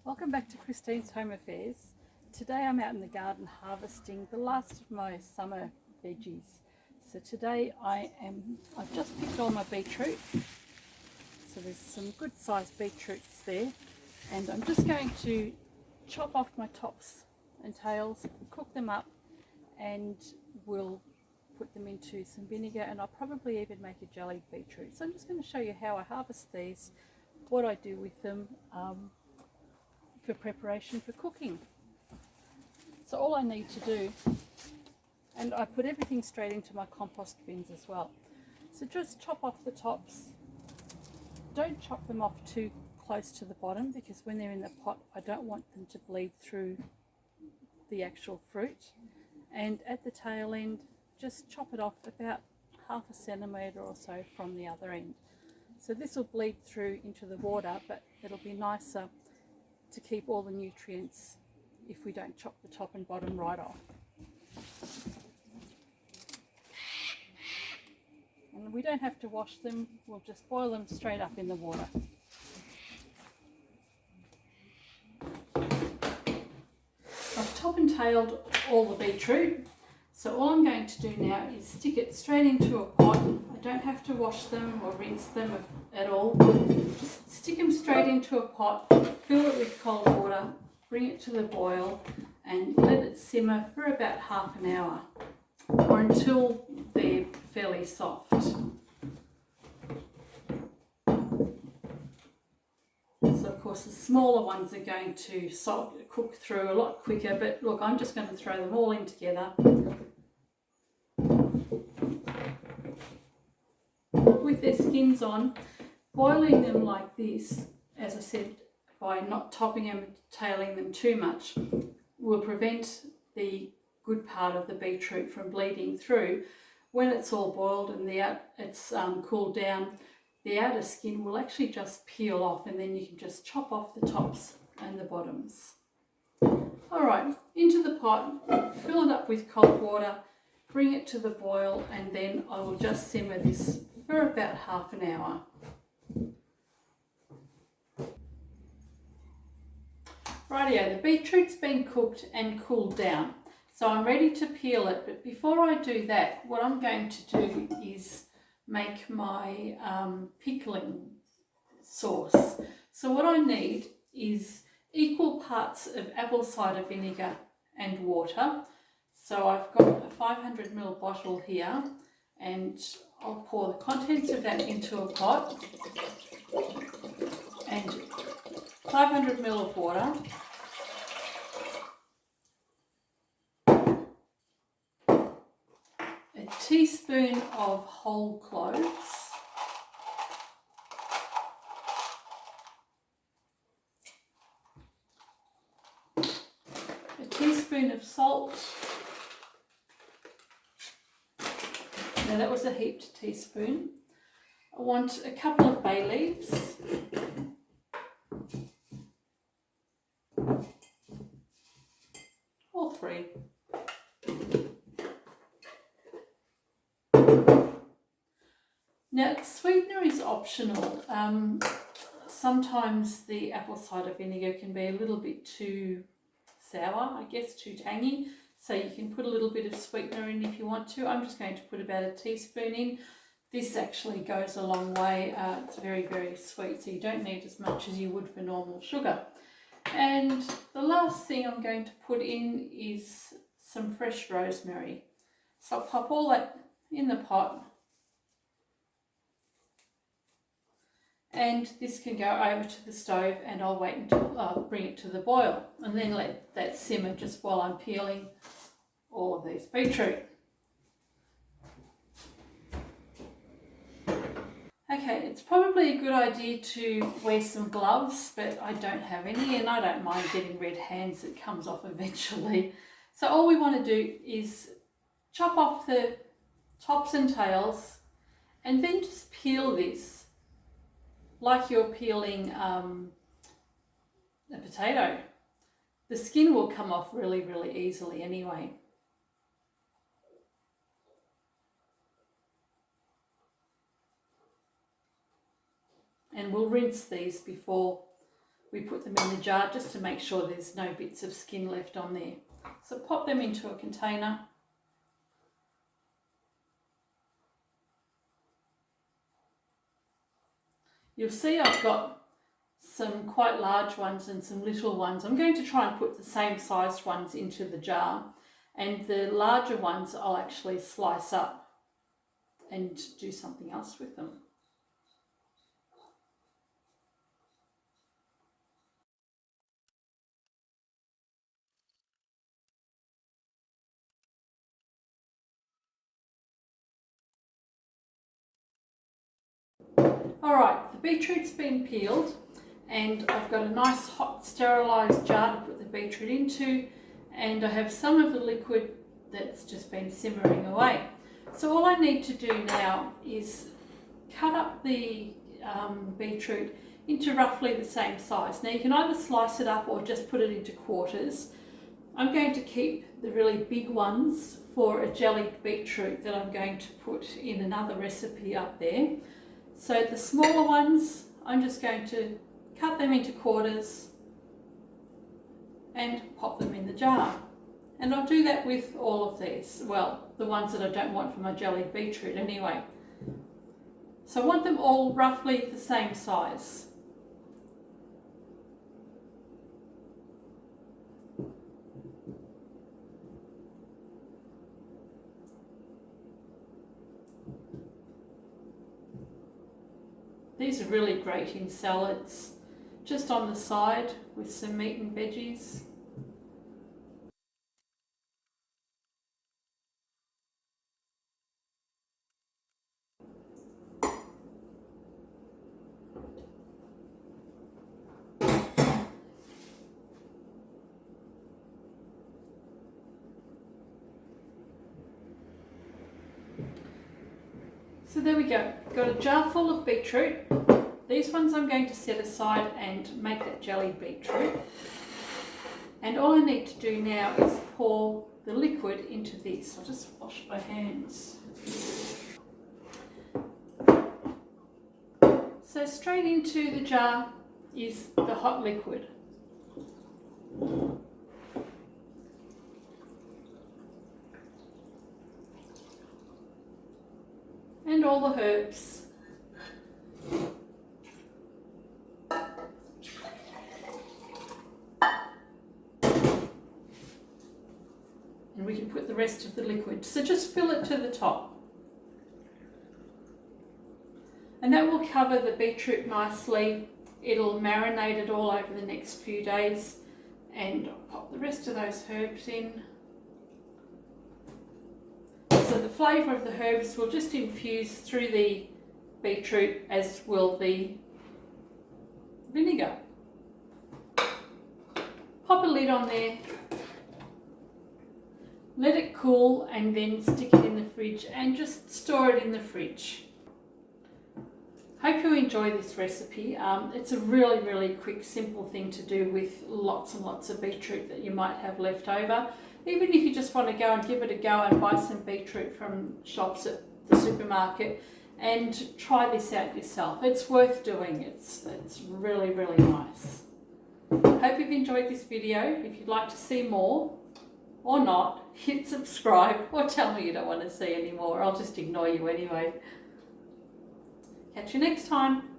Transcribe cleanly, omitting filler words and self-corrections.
Welcome back to Christine's Home Affairs. Today I'm out in the garden harvesting the last of my summer veggies. So today I've just picked all my beetroot. So there's some good sized beetroots there, and I'm just going to chop off my tops and tails, cook them up, and we'll put them into some vinegar, and I'll probably even make a jellied beetroot. So I'm just going to show you how I harvest these, what I do with them, for preparation for cooking. So all I need to do, and I put everything straight into my compost bins as well. So just chop off the tops. Don't chop them off too close to the bottom, because when they're in the pot I don't want them to bleed through the actual fruit. And at the tail end, just chop it off about 1/2 centimetre or so from the other end. So this will bleed through into the water, but it'll be nicer to keep all the nutrients if we don't chop the top and bottom right off. And we don't have to wash them, we'll just boil them straight up in the water. I've top and tailed all the beetroot, so all I'm going to do now is stick it straight into a pot. I don't have to wash them or rinse them at all. Just stick them straight into a pot, fill it with cold water, bring it to the boil, and let it simmer for about 1/2 hour or until they're fairly soft. So of course the smaller ones are going to cook through a lot quicker, but look, I'm just going to throw them all in together with their skins on. Boiling them like this, as I said, by not topping them and tailing them too much, will prevent the good part of the beetroot from bleeding through. When it's all boiled and it's cooled down, the outer skin will actually just peel off, and then you can just chop off the tops and the bottoms. Alright, into the pot, fill it up with cold water, bring it to the boil, and then I will just simmer this for about 1/2 hour. Rightio, the beetroot's been cooked and cooled down, so I'm ready to peel it, but before I do that, what I'm going to do is make my pickling sauce. So what I need is equal parts of apple cider vinegar and water. So I've got a 500ml bottle here, and I'll pour the contents of that into a pot, and 500ml of water, a teaspoon of whole cloves, a teaspoon of salt. Now that was a heaped teaspoon. I want a couple of bay leaves, all 3. Now sweetener is optional. Sometimes the apple cider vinegar can be a little bit too sour, I guess, too tangy. So you can put a little bit of sweetener in if you want to. I'm just going to put about a teaspoon in. This actually goes a long way. It's very, very sweet, so you don't need as much as you would for normal sugar. And the last thing I'm going to put in is some fresh rosemary. So I'll pop all that in the pot. And this can go over to the stove, and I'll wait until I'll bring it to the boil, and then let that simmer just while I'm peeling all of these beetroot. Okay, it's probably a good idea to wear some gloves, but I don't have any, and I don't mind getting red hands. It comes off eventually. So all we want to do is chop off the tops and tails, and then just peel this like you're peeling a potato. The skin will come off really, really easily anyway. And we'll rinse these before we put them in the jar just to make sure there's no bits of skin left on there. So pop them into a container. You'll see I've got some quite large ones and some little ones. I'm going to try and put the same sized ones into the jar, and the larger ones I'll actually slice up and do something else with them. Alright, the beetroot's been peeled and I've got a nice hot sterilised jar to put the beetroot into, and I have some of the liquid that's just been simmering away. So all I need to do now is cut up the beetroot into roughly the same size. Now you can either slice it up or just put it into quarters. I'm going to keep the really big ones for a jellied beetroot that I'm going to put in another recipe up there. So the smaller ones, I'm just going to cut them into quarters and pop them in the jar. And I'll do that with all of these. Well, the ones that I don't want for my jellied beetroot anyway. So I want them all roughly the same size. These are really great in salads, just on the side with some meat and veggies. So there we go, got a jar full of beetroot. These ones I'm going to set aside and make that jellied beetroot. And all I need to do now is pour the liquid into this. I'll just wash my hands. So straight into the jar is the hot liquid. And all the herbs. And we can put the rest of the liquid. So just fill it to the top. And that will cover the beetroot nicely. It'll marinate it all over the next few days. And I'll pop the rest of those herbs in. So the flavour of the herbs will just infuse through the beetroot, as will the vinegar. Pop a lid on there, let it cool, and then stick it in the fridge and just store it in the fridge. Hope you enjoy this recipe. It's a really quick, simple thing to do with lots and lots of beetroot that you might have left over. Even if you just want to go and give it a go and buy some beetroot from shops at the supermarket and try this out yourself. It's worth doing. It's really nice. Hope you've enjoyed this video. If you'd like to see more or not, hit subscribe or tell me you don't want to see any more. I'll just ignore you anyway. Catch you next time.